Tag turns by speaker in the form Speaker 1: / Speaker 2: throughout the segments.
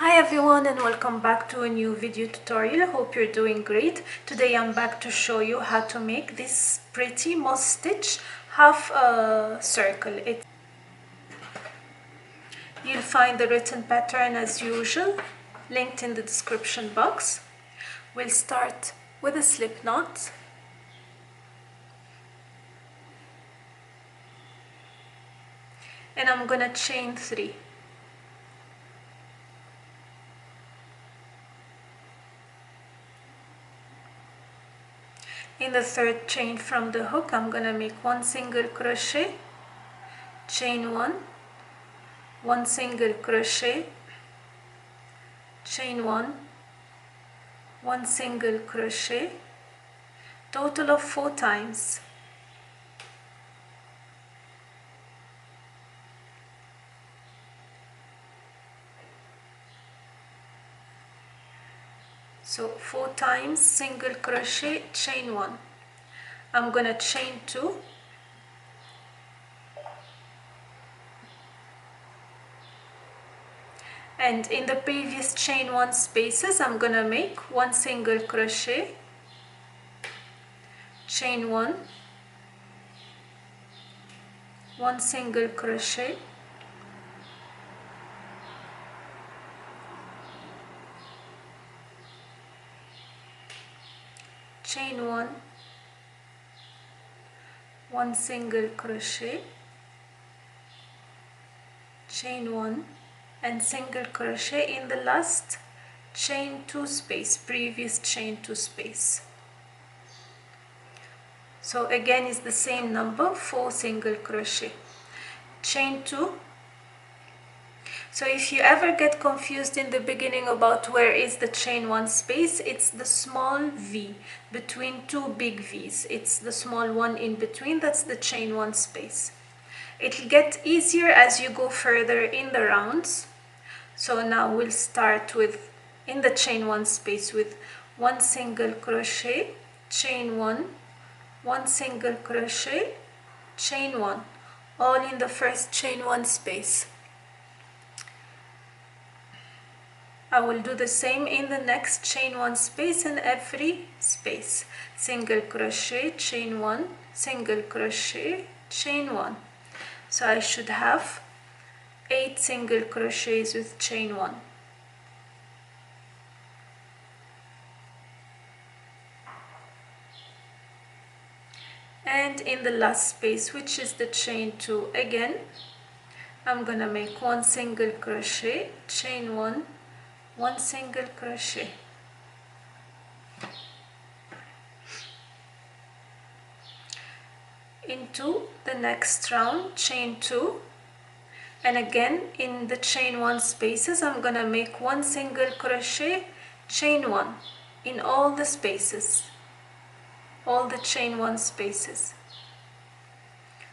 Speaker 1: Hi everyone and welcome back to a new video tutorial. Hope you're doing great. Today I'm back to show you how to make this pretty moss stitch half circle. You'll find the written pattern as usual linked in the description box. We'll start with a slip knot. And I'm gonna chain 3. In the third chain from the hook, I'm gonna make 1 single crochet, chain 1, 1 single crochet, chain 1, 1 single crochet, total of 4 times. So 4 times single crochet, chain 1. I'm gonna chain 2, and in the previous chain 1 spaces I'm gonna make 1 single crochet, chain 1, 1 single crochet, chain 1, 1 single crochet, chain 1, and single crochet in the last chain 2 space, previous chain 2 space. So again it's the same number, 4 single crochet, chain 2. So if you ever get confused in the beginning about where is the chain 1 space, it's the small V between 2 big V's. It's the small one in between, that's the chain 1 space. It'll get easier as you go further in the rounds. So now we'll start with, in the chain 1 space, with 1 single crochet, chain 1, 1 single crochet, chain 1, all in the first chain 1 space. I will do the same in the next chain 1 space and every space. Single crochet, chain 1, single crochet, chain 1. So I should have 8 single crochets with chain 1. And in the last space, which is the chain 2, again I'm gonna make 1 single crochet, chain 1, 1 single crochet. Into the next round, chain 2, and again in the chain 1 spaces I'm gonna make 1 single crochet, chain 1 in all the spaces, all the chain 1 spaces.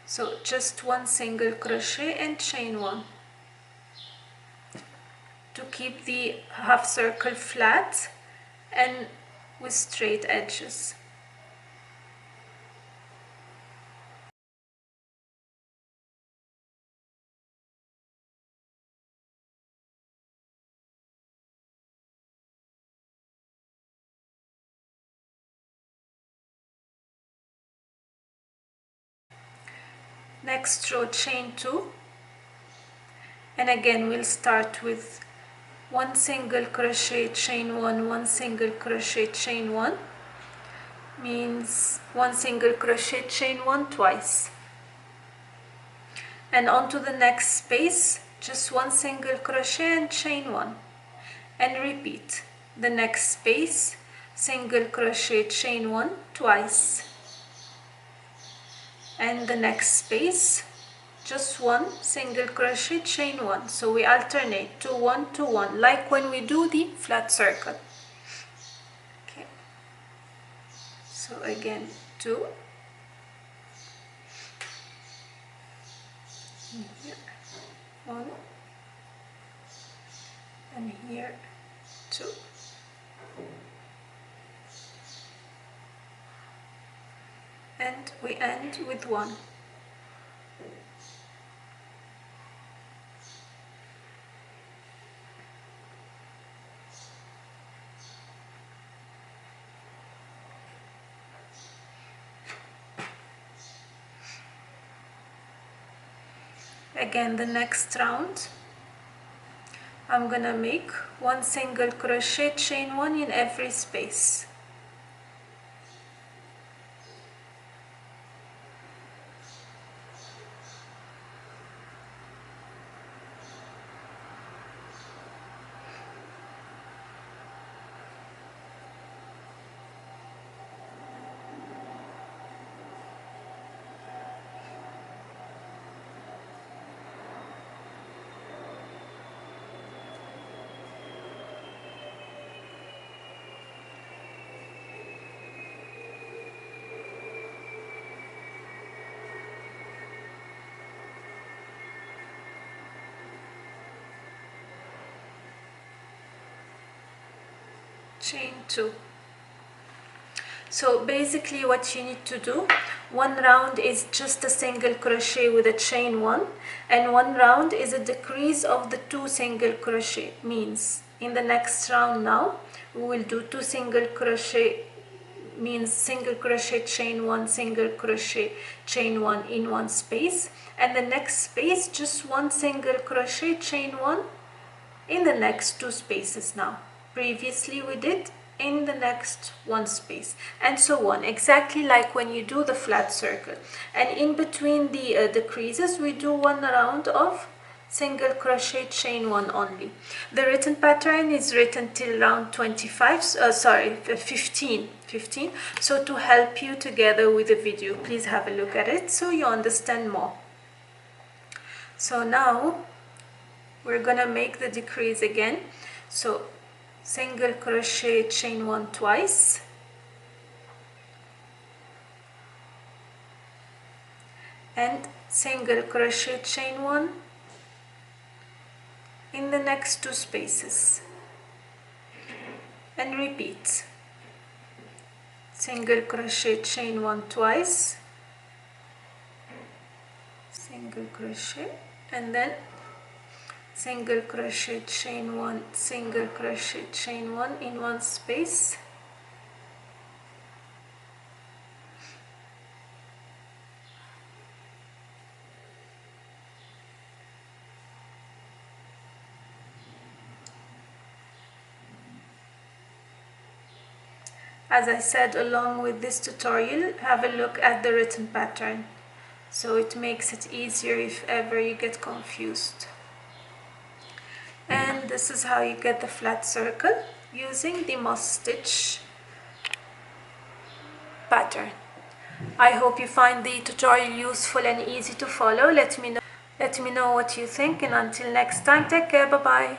Speaker 1: So just 1 single crochet and chain 1 to keep the half circle flat and with straight edges. Next row, chain 2, and again we'll start with 1 single crochet, chain 1, 1 single crochet, chain 1, means 1 single crochet, chain 1 twice. And onto the next space, just 1 single crochet and chain 1, and repeat the next space, single crochet, chain 1 twice, and the next space just 1 single crochet, chain 1. So we alternate 2 1 2 1, like when we do the flat circle. Okay, so again 2, here 1, and here 2, and we end with 1. Again, the next round I'm gonna make 1 single crochet, chain 1 in every space. Chain 2. So basically what you need to do, one round is just a single crochet with a chain 1, and one round is a decrease of the 2 single crochet. Means in the next round now we will do 2 single crochet, means single crochet, chain 1, single crochet, chain 1 in one space, and the next space just 1 single crochet, chain 1 in the next 2 spaces. Now previously we did in the next 1 space, and so on, exactly like when you do the flat circle. And in between the decreases we do 1 round of single crochet, chain 1 only. The written pattern is written till round 15. So to help you together with the video, please have a look at it so you understand more. So now we're gonna make the decrease again. So single crochet, chain 1 twice, and single crochet, chain 1 in the next 2 spaces, and repeat. Single crochet, chain 1 twice, single crochet, and then single crochet, chain 1, single crochet, chain 1 in one space, as I said, along with this tutorial, have a look at the written pattern, so it makes it easier if ever you get confused. And this is how you get the flat circle using the moss stitch pattern. I hope you find the tutorial useful and easy to follow. Let me know what you think, and until next time, take care. Bye bye.